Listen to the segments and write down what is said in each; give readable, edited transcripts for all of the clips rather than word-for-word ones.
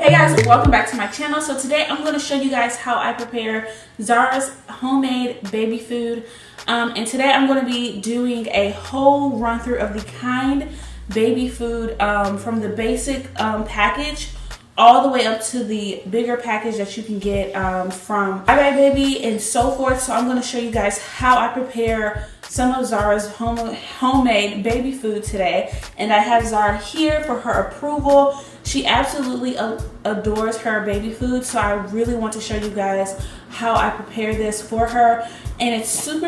Hey guys, welcome back to my channel. So today I'm going to show you guys how I prepare Zara's homemade baby food. And today I'm going to be doing a whole run through of the Kind baby food from the basic package all the way up to the bigger package that you can get from Bye Bye Baby and so forth. So I'm going to show you guys how I prepare some of Zara's homemade baby food today. And I have Zara here for her approval. She absolutely adores her baby food, so I really want to show you guys how I prepare this for her. And it's super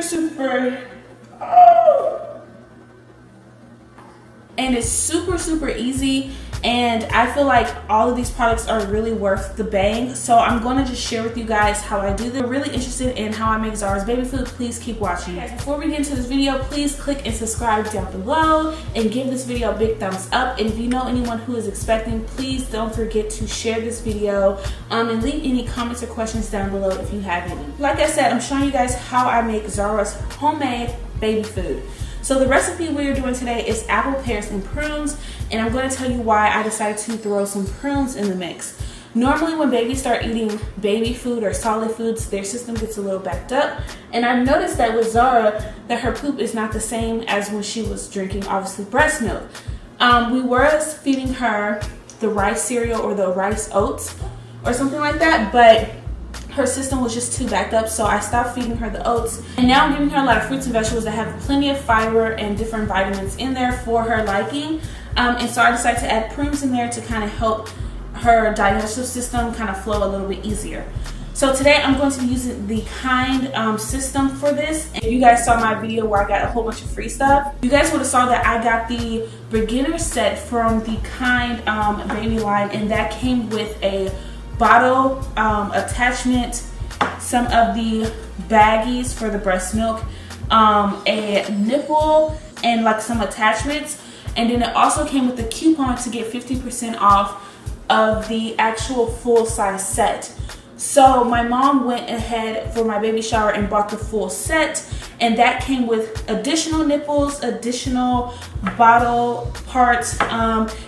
easy, and I feel like all of these products are really worth the bang. So I'm going to just share with you guys how I do this. If you're really interested in how I make Zara's baby food, please keep watching. Guys, before we get into this video, please click and subscribe down below and give this video a big thumbs up. And if you know anyone who is expecting, please don't forget to share this video and leave any comments or questions down below if you have any. Like I said, I'm showing you guys how I make Zara's homemade baby food. So the recipe we are doing today is apple, pears, and prunes, and I'm going to tell you why I decided to throw some prunes in the mix. Normally when babies start eating baby food or solid foods, their system gets a little backed up, and I've noticed that with Zara that her poop is not the same as when she was drinking, obviously, breast milk. We were feeding her the rice cereal or the rice oats or something like that, but her system was just too backed up, so I stopped feeding her the oats. And now I'm giving her a lot of fruits and vegetables that have plenty of fiber and different vitamins in there for her liking. And so I decided to add prunes in there to kind of help her digestive system kind of flow a little bit easier. So today I'm going to be using the Kind system for this. If you guys saw my video where I got a whole bunch of free stuff, you guys would have saw that I got the beginner set from the Kind baby line, and that came with a bottle attachment, some of the baggies for the breast milk, a nipple, and like some attachments. And then it also came with a coupon to get 50% off of the actual full size set. So my mom went ahead for my baby shower and bought the full set, and that came with additional nipples, additional bottle parts.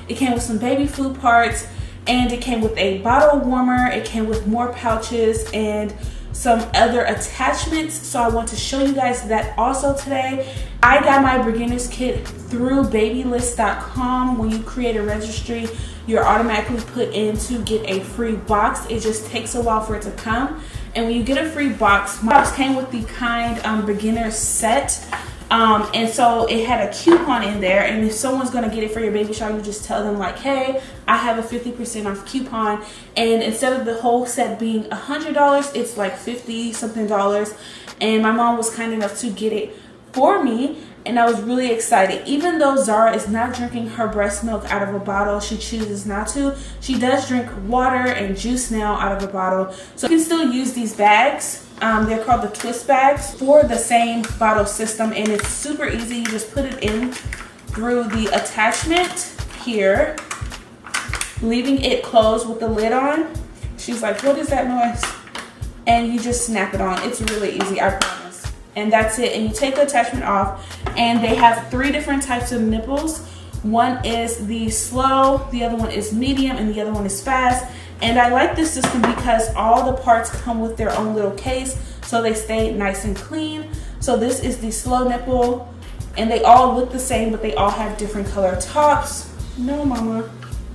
It came with some baby food parts, and it came with a bottle warmer. It came with more pouches and some other attachments. So I want to show you guys that also today. I got my beginner's kit through babylist.com. When you create a registry, you're automatically put in to get a free box. It just takes a while for it to come. And when you get a free box, my box came with the Kind beginner set. And so it had a coupon in there, and if someone's going to get it for your baby shower, you just tell them like, hey, I have a 50% off coupon, and instead of the whole set being $100, it's like $50 something. And my mom was kind enough to get it for me, and I was really excited. Even though Zara is not drinking her breast milk out of a bottle, she chooses not to, she does drink water and juice now out of a bottle. So you can still use these bags. They're called the twist bags for the same bottle system, and it's super easy. You just put it in through the attachment here, leaving it closed with the lid on. She's like, what is that noise? And you just snap it on. It's really easy, I promise. And that's it. And you take the attachment off, and they have 3 different types of nipples. One is the slow, the other one is medium, and the other one is fast. And I like this system because all the parts come with their own little case, so they stay nice and clean. So this is the slow nipple, and they all look the same, but they all have different color tops. No, mama.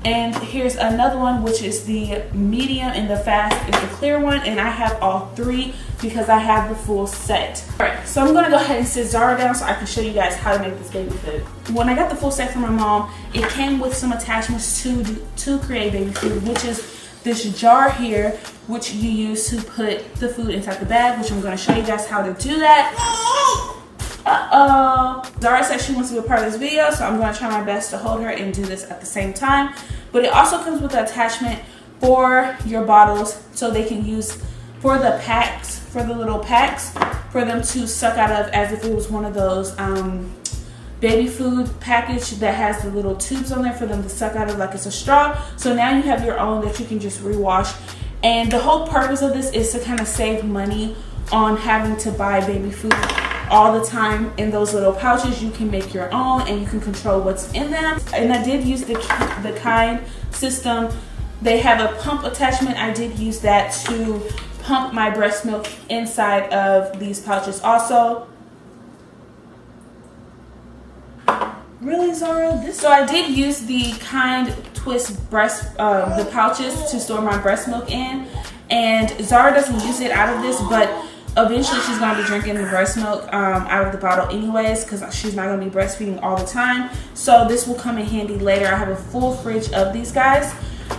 And here's another one, which is the medium, and the fast is the clear one. And I have all 3 because I have the full set. All right, so I'm gonna go ahead and sit Zara down so I can show you guys how to make this baby food. When I got the full set from my mom, it came with some attachments to create baby food, which is this jar here, which you use to put the food inside the bag, which I'm going to show you guys how to do that. Zara said she wants to be a part of this video, so I'm going to try my best to hold her and do this at the same time. But it also comes with an attachment for your bottles, so they can use for the packs, for the little packs, for them to suck out of as if it was one of those baby food package that has the little tubes on there for them to suck out of like it's a straw. So now you have your own that you can just rewash. And the whole purpose of this is to kind of save money on having to buy baby food all the time in those little pouches. You can make your own and you can control what's in them. And I did use the Kind system They have a pump attachment. I did use that to pump my breast milk inside of these pouches also. Really, Zara? So I did use the Kind Twist breast, the pouches to store my breast milk in. And Zara doesn't use it out of this, but eventually she's going to be drinking the breast milk out of the bottle anyways, because she's not going to be breastfeeding all the time. So this will come in handy later. I have a full fridge of these guys,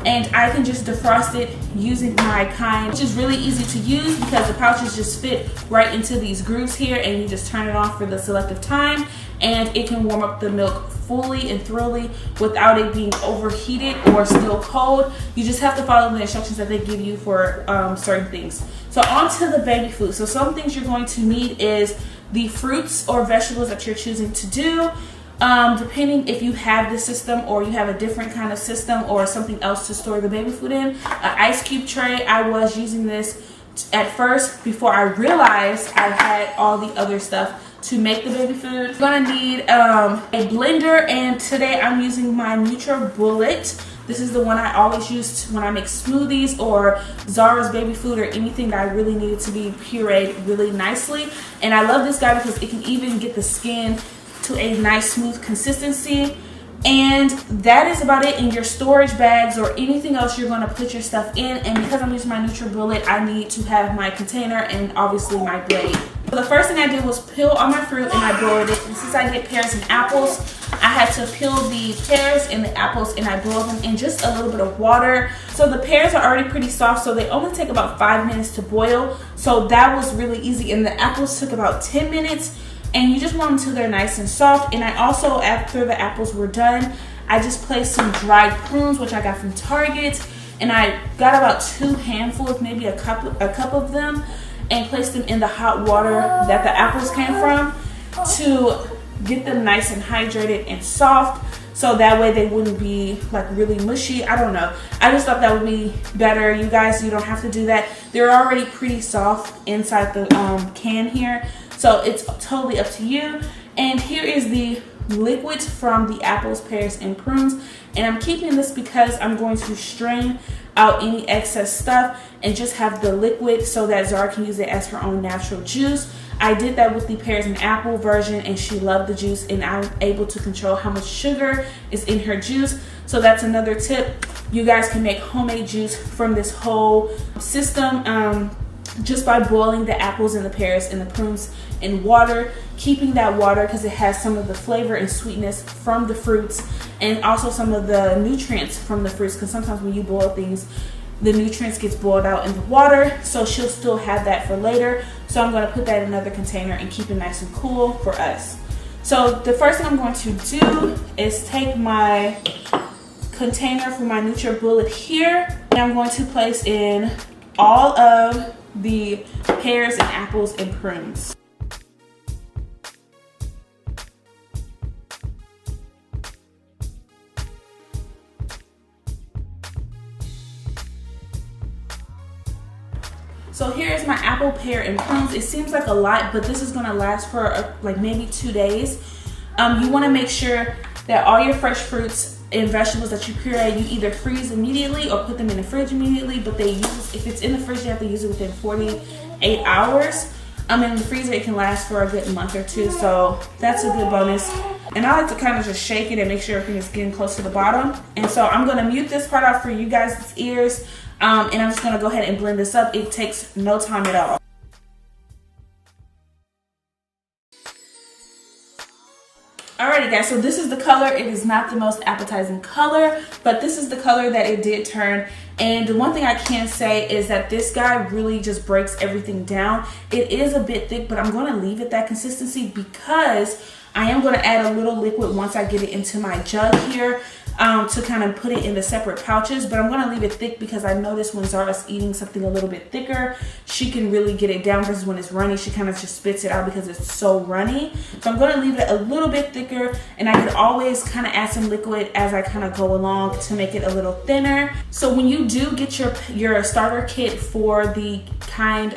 and I can just defrost it using my Kind, which is really easy to use because the pouches just fit right into these grooves here, and you just turn it on for the selective time, and it can warm up the milk fully and thoroughly without it being overheated or still cold. You just have to follow the instructions that they give you for certain things. So on to the baby food. So some things you're going to need is the fruits or vegetables that you're choosing to do. Depending if you have this system or you have a different kind of system or something else to store the baby food in. An ice cube tray. I was using this at first before I realized I had all the other stuff to make the baby food. You're gonna need a blender, and today I'm using my NutriBullet. This is the one I always use when I make smoothies or Zara's baby food or anything that I really needed to be pureed really nicely. And I love this guy because it can even get the skin to a nice smooth consistency. And that is about it in your storage bags or anything else you're going to put your stuff in. And because I'm using my NutriBullet, I need to have my container and obviously my blade. So the first thing I did was peel all my fruit and I boiled it. And since I get pears and apples, I had to peel the pears and the apples and I boiled them in just a little bit of water. So the pears are already pretty soft, so they only take about 5 minutes to boil. So that was really easy. And the apples took about 10 minutes. And you just want them until they're nice and soft. And I also, after the apples were done, I just placed some dried prunes, which I got from Target. And I got about 2 handfuls, maybe a cup of them, and placed them in the hot water that the apples came from to get them nice and hydrated and soft. So that way they wouldn't be like really mushy. I don't know. I just thought that would be better. You guys, you don't have to do that. They're already pretty soft inside the can here. So it's totally up to you. And here is the liquid from the apples, pears, and prunes. And I'm keeping this because I'm going to strain out any excess stuff and just have the liquid so that Zara can use it as her own natural juice. I did that with the pears and apple version and she loved the juice, and I'm able to control how much sugar is in her juice. So that's another tip. You guys can make homemade juice from this whole system just by boiling the apples and the pears and the prunes in water, keeping that water because it has some of the flavor and sweetness from the fruits and also some of the nutrients from the fruits, because sometimes when you boil things, the nutrients gets boiled out in the water. So she'll still have that for later. So I'm going to put that in another container and keep it nice and cool for us. So the first thing I'm going to do is take my container for my NutriBullet here, and I'm going to place in all of the pears and apples and prunes. So here's my apple, pear, and prunes. It seems like a lot, but this is gonna last for like maybe 2 days. You wanna make sure that all your fresh fruits and vegetables that you puree, you either freeze immediately or put them in the fridge immediately, but if it's in the fridge, you have to use it within 48 hours. In the freezer, it can last for a good month or 2, so that's a good bonus. And I like to kind of just shake it and make sure everything is getting close to the bottom. And so I'm gonna mute this part out for you guys' ears. And I'm just gonna go ahead and blend this up. It takes no time at all. Alrighty guys, so this is the color. It is not the most appetizing color, but this is the color that it did turn. And the one thing I can say is that this guy really just breaks everything down. It is a bit thick, but I'm gonna leave it that consistency because I am gonna add a little liquid once I get it into my jug here. To kind of put it into separate pouches, but I'm going to leave it thick because I noticed when Zara's eating something a little bit thicker, she can really get it down, versus when it's runny, she kind of just spits it out because it's so runny. So I'm going to leave it a little bit thicker, and I could always kind of add some liquid as I kind of go along to make it a little thinner. So when you do get your starter kit for the Kind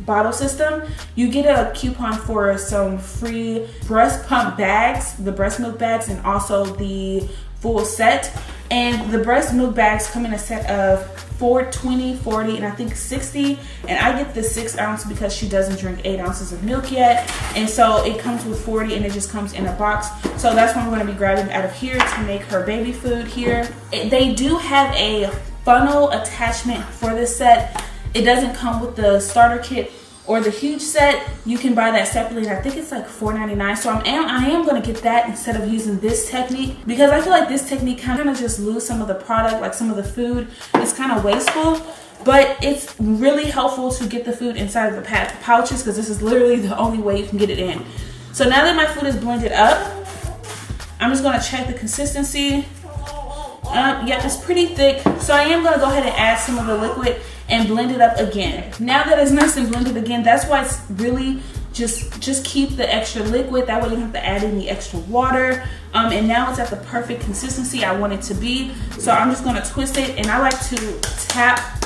bottle system, you get a coupon for some free breast pump bags, the breast milk bags, and also the full set. And the breast milk bags come in a set of 20, 40, and I think 60. And I get the 6 ounce because she doesn't drink 8 ounces of milk yet. And so it comes with 40 and it just comes in a box. So that's what I'm going to be grabbing out of here to make her baby food here. They do have a funnel attachment for this set. It doesn't come with the starter kit or the huge set. You can buy that separately, and I think it's like $4.99. So I am going to get that instead of using this technique, because I feel like this technique kind of just lose some of the product, like some of the food. It's kind of wasteful, but it's really helpful to get the food inside of the pouches, because this is literally the only way you can get it in. So now that my food is blended up, I'm just going to check the consistency. Yep, it's pretty thick. So I am going to go ahead and add some of the liquid and blend it up again. Now that it's nice and blended again, that's why it's really just keep the extra liquid. That way you don't have to add any extra water. And now it's at the perfect consistency I want it to be. So I'm just going to twist it, and I like to tap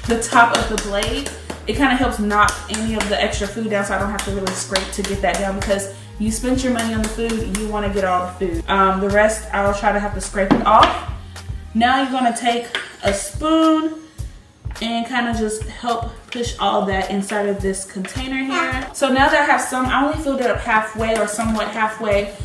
the top of the blade. It kind of helps knock any of the extra food down, so I don't have to really scrape to get that down, because you spent your money on the food, you want to get all the food. The rest I'll try to have to scrape it off. Now you're going to take a spoon and kind of just help push all that inside of this container here. So now that I have some, I only filled it up halfway or somewhat halfway.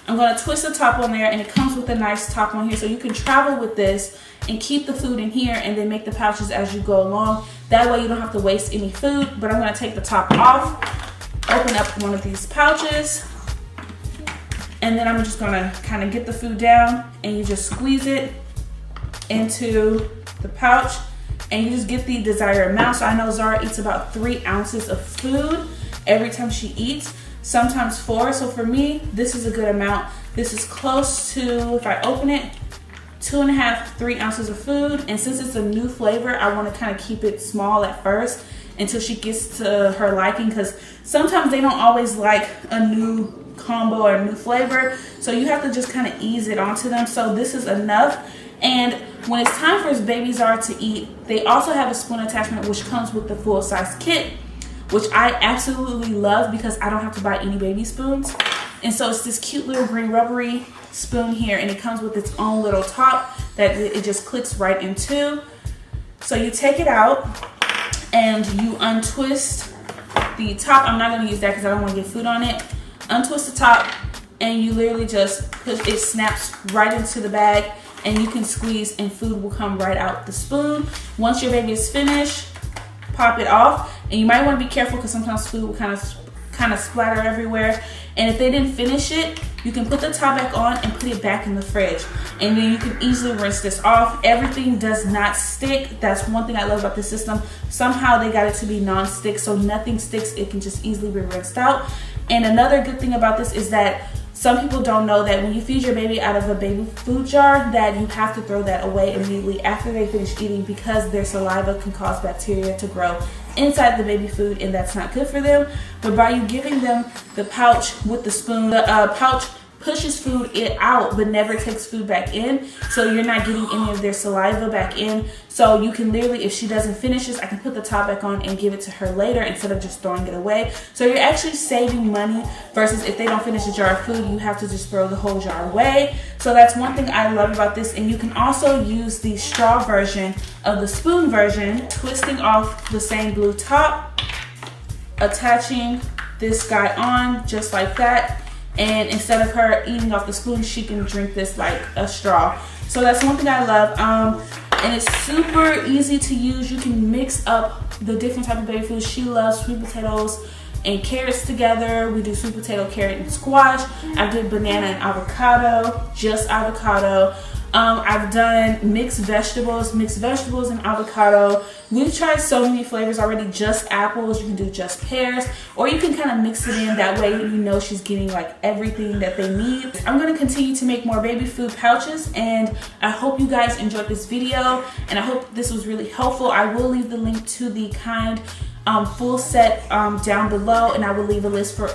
I'm going to twist the top on there, and it comes with a nice top on here, so you can travel with this and keep the food in here and then make the pouches as you go along. That way you don't have to waste any food. But I'm going to take the top off, open up one of these pouches, and then I'm just going to kind of get the food down, and you just squeeze it into the pouch, and you just get the desired amount. So I know Zara eats about 3 ounces of food every time she eats, sometimes 4. So for me, this is a good amount. This is close to, if I open it, 2.5, 3 ounces of food. And since it's a new flavor, I want to kind of keep it small at first until she gets to her liking, because sometimes they don't always like a new combo or a new flavor. So you have to just kind of ease it onto them. So this is enough. And when it's time for baby Zara to eat, they also have a spoon attachment which comes with the full size kit, which I absolutely love because I don't have to buy any baby spoons. And so it's this cute little green rubbery spoon here, and it comes with its own little top that it just clicks right into. So you take it out and you untwist the top. I'm not going to use that because I don't want to get food on it. Untwist the top, and you literally just push it, snaps right into the bag, and you can squeeze and food will come right out the spoon. Once your baby is finished, pop it off. And you might want to be careful because sometimes food will kind of splatter everywhere. And if they didn't finish it, you can put the top back on and put it back in the fridge. And then you can easily rinse this off. Everything does not stick. That's one thing I love about this system. Somehow they got it to be non-stick, so nothing sticks. It can just easily be rinsed out. And another good thing about this is that some people don't know that when you feed your baby out of a baby food jar, that you have to throw that away immediately after they finish eating, because their saliva can cause bacteria to grow inside the baby food, and that's not good for them. But by you giving them the pouch with the spoon, the pouch pushes food out but never takes food back in, so you're not getting any of their saliva back in. So you can literally, if she doesn't finish this, I can put the top back on and give it to her later instead of just throwing it away. So you're actually saving money versus if they don't finish a jar of food, you have to just throw the whole jar away. So that's one thing I love about this. And you can also use the straw version of the spoon version, twisting off the same blue top, attaching this guy on just like that. And instead of her eating off the spoon, she can drink this like a straw. So that's one thing I love. And it's super easy to use. You can mix up the different type of baby foods. She loves sweet potatoes and carrots together. We do sweet potato, carrot, and squash. I did banana and avocado, just avocado. I've done mixed vegetables and avocado. We've tried so many flavors already, just apples. You can do just pears, or you can kind of mix it in. That way you know she's getting like everything that they need. I'm going to continue to make more baby food pouches, and I hope you guys enjoyed this video, and I hope this was really helpful. I will leave the link to the Kind full set down below, and I will leave a link for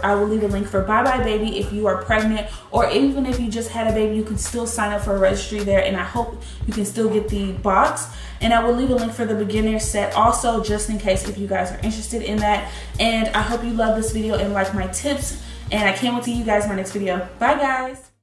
Bye Bye Baby if you are pregnant, or even if you just had a baby, you can still sign up for a registry there, and I hope you can still get the box. And I will leave a link for the beginner set also, just in case if you guys are interested in that. And I hope you love this video and like my tips, and I can't wait to see you guys in my next video. Bye guys.